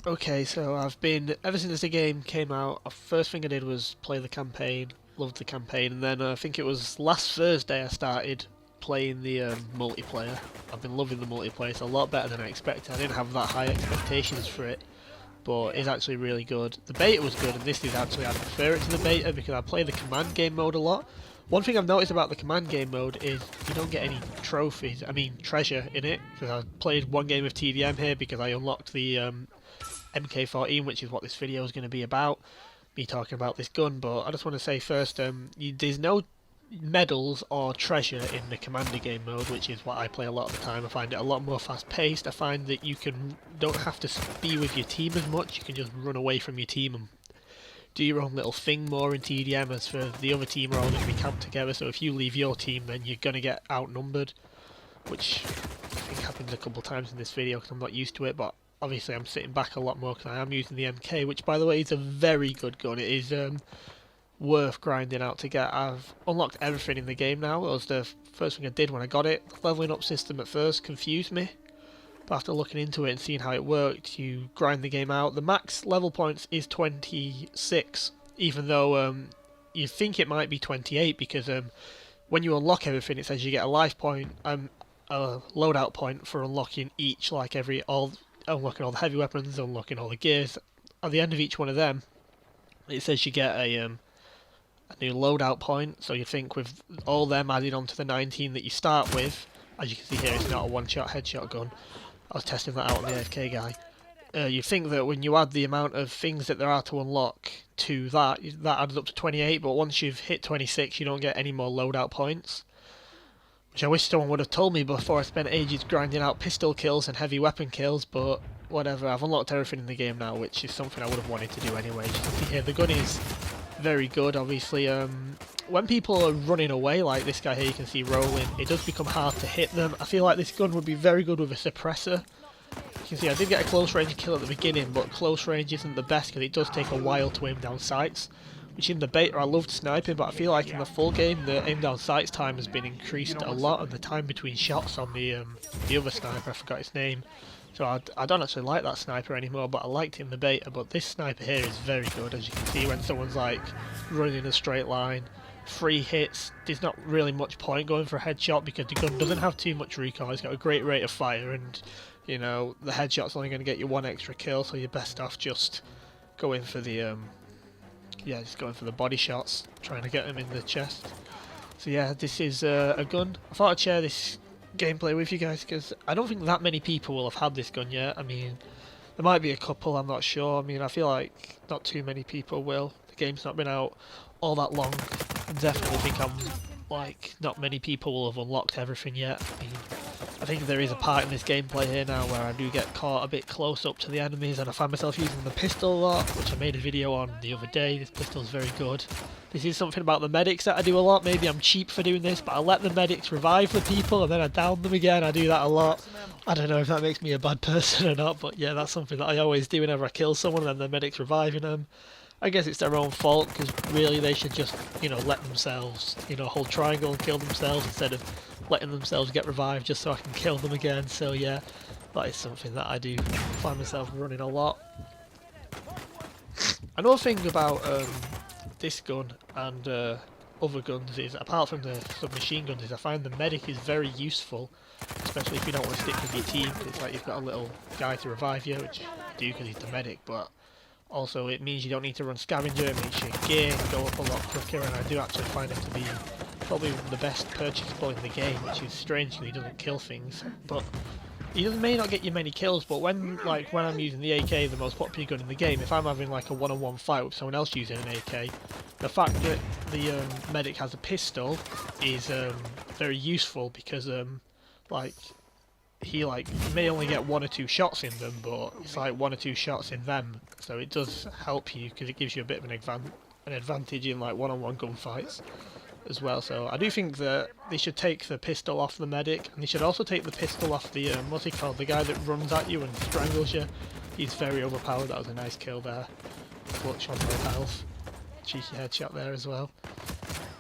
Okay, so I've been ever since the game came out. First thing I did was play the campaign. Loved the campaign, and then I think it was last Thursday I started playing the multiplayer. I've been loving the multiplayer. It's a lot better than I expected. I didn't have that high expectations for it, but it's actually really good. The beta was good, and this is actually I prefer it to the beta because I play the command game mode a lot. One thing I've noticed about the command game mode is you don't get any trophies, I mean treasure in it, because I played one game of TDM here because I unlocked the MK14, which is what this video is going to be about, me talking about this gun. But I just want to say first, there's no medals or treasure in the commander game mode, which is what I play a lot of the time. I find it a lot more fast paced. I find that you don't have to be with your team as much. You can just run away from your team and do your own little thing more in TDM, as for the other team are all going to be camped together, so if you leave your team then you're going to get outnumbered, which I think happens a couple of times in this video because I'm not used to it. But obviously I'm sitting back a lot more because I am using the MK, which by the way is a very good gun. It is worth grinding out to get. I've unlocked everything in the game now. That was the first thing I did when I got it. The leveling up system at first confused me, but after looking into it and seeing how it worked, you grind the game out. The max level points is 26, even though you think it might be 28, because when you unlock everything it says you get a life point, a loadout point for unlocking each, like unlocking all the heavy weapons, unlocking all the gears. At the end of each one of them it says you get a new loadout point, so you think with all them added on to the 19 that you start with, as you can see here it's not a one-shot headshot gun. I was testing that out on the AFK guy. You think that when you add the amount of things that there are to unlock to that adds up to 28, but once you've hit 26 you don't get any more loadout points. Which I wish someone would have told me before I spent ages grinding out pistol kills and heavy weapon kills, but whatever, I've unlocked everything in the game now, which is something I would have wanted to do anyway. As you can see here, the gun is very good. Obviously, when people are running away, like this guy here you can see rolling, it does become hard to hit them. I feel like this gun would be very good with a suppressor. You can see I did get a close range kill at the beginning, but close range isn't the best because it does take a while to aim down sights. Which in the beta I loved sniping, but I feel like in the full game the aim down sights time has been increased a lot, and the time between shots on the other sniper, I forgot his name. So I don't actually like that sniper anymore, but I liked it in the beta. But this sniper here is very good, as you can see when someone's like running in a straight line. 3 hits, there's not really much point going for a headshot because the gun doesn't have too much recoil. It's got a great rate of fire, and you know the headshot's only going to get you 1 extra kill, so you're best off just going for the just going for the body shots, trying to get them in the chest. So yeah, this is a gun. I thought I'd share this gameplay with you guys because I don't think that many people will have had this gun yet. I mean, there might be a couple, I'm not sure. I mean, I feel like not too many people will. The game's not been out all that long. I definitely think not many people will have unlocked everything yet. I mean, I think there is a part in this gameplay here now where I do get caught a bit close up to the enemies, and I find myself using the pistol a lot, which I made a video on the other day. This pistol is very good. This is something about the medics that I do a lot. Maybe I'm cheap for doing this, but I let the medics revive the people and then I down them again. I do that a lot. I don't know if that makes me a bad person or not, but yeah, that's something that I always do whenever I kill someone, and then the medics reviving them. I guess it's their own fault, because really they should just, let themselves, hold triangle and kill themselves instead of letting themselves get revived just so I can kill them again. So yeah, that is something that I do find myself running a lot. Another thing about this gun and other guns is, apart from the submachine guns, is I find the medic is very useful, especially if you don't want to stick with your team. It's like you've got a little guy to revive you, which you do because he's the medic, but also it means you don't need to run scavenger. It makes your gear go up a lot quicker, and I do actually find it to be probably the best purchasable in the game, which is strange because he doesn't kill things. But he may not get you many kills, but when I'm using the AK, the most popular gun in the game, if I'm having like a one-on-one fight with someone else using an AK, the fact that the medic has a pistol is very useful because he may only get 1 or 2 shots in them, but it's like 1 or 2 shots in them, so it does help you because it gives you a bit of an advantage in like one-on-one gunfights as well. So I do think that they should take the pistol off the medic, and they should also take the pistol off the what's he called, the guy that runs at you and strangles you. He's very overpowered. That was a nice kill there. Clutch on low health, cheeky headshot there as well.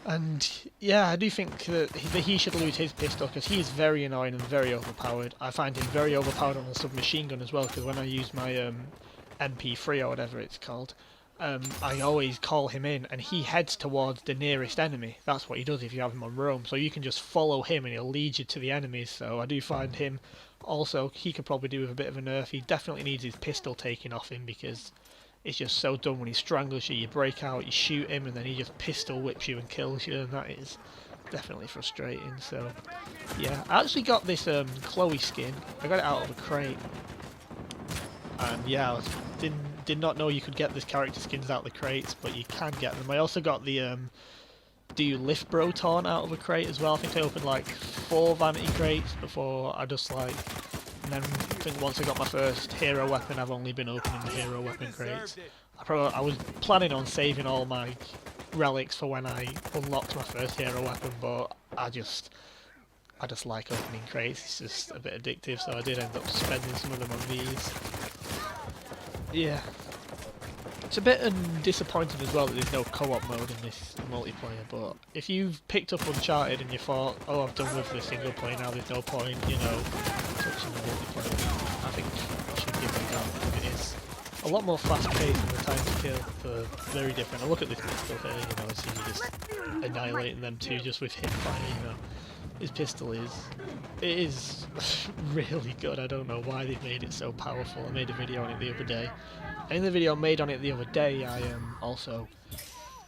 And yeah, I do think that he should lose his pistol because he is very annoying and very overpowered. I find him very overpowered on the submachine gun as well, because when I use my MP3 or whatever it's called, I always call him in and he heads towards the nearest enemy. That's what he does if you have him on roam. So you can just follow him and he'll lead you to the enemies. So I do find him also, he could probably do with a bit of a nerf. He definitely needs his pistol taken off him because it's just so dumb when he strangles you. You break out, you shoot him and then he just pistol whips you and kills you, and that is definitely frustrating. So yeah, I actually got this Chloe skin. I got it out of a crate. And yeah, did not know you could get this character skins out of the crates, but you can get them. I also got the Do You Lift Bro taunt out of a crate as well. I think I opened like 4 vanity crates before I just like, and then I think once I got my first hero weapon, I've only been opening the hero weapon crates. I was planning on saving all my relics for when I unlocked my first hero weapon, but I just like opening crates. It's just a bit addictive, so I did end up spending some of them on these. Yeah, it's a bit disappointing as well that there's no co-op mode in this multiplayer, but if you've picked up Uncharted and you thought, oh, I've done with the single player now, there's no point, you know, touching the multiplayer, I think I should give it a go. It is a lot more fast-paced and the time to kill are very different. I look at this pistol here, you know, it's easy just annihilating them too just with hip fire, you know. His pistol is really good. I don't know why they've made it so powerful. I made a video on it the other day. And in the video I made on it the other day, I also,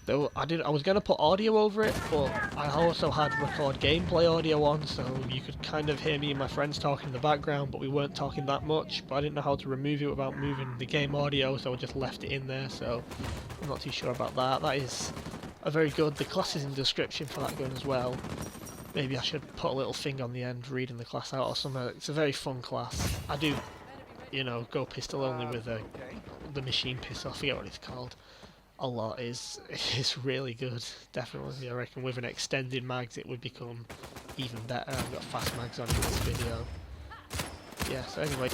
though I was gonna put audio over it, but I also had record gameplay audio on, so you could kind of hear me and my friends talking in the background, but we weren't talking that much. But I didn't know how to remove it without moving the game audio, so I just left it in there. So I'm not too sure about that. That is a very good. The class is in the description for that gun as well. Maybe I should put a little thing on the end reading the class out or something. It's a very fun class. I do, you know, go pistol only with the machine pistol. I forget what it's called. A lot is really good. Definitely, I reckon with an extended mags it would become even better. I've got fast mags on in this video. Yeah. So anyway.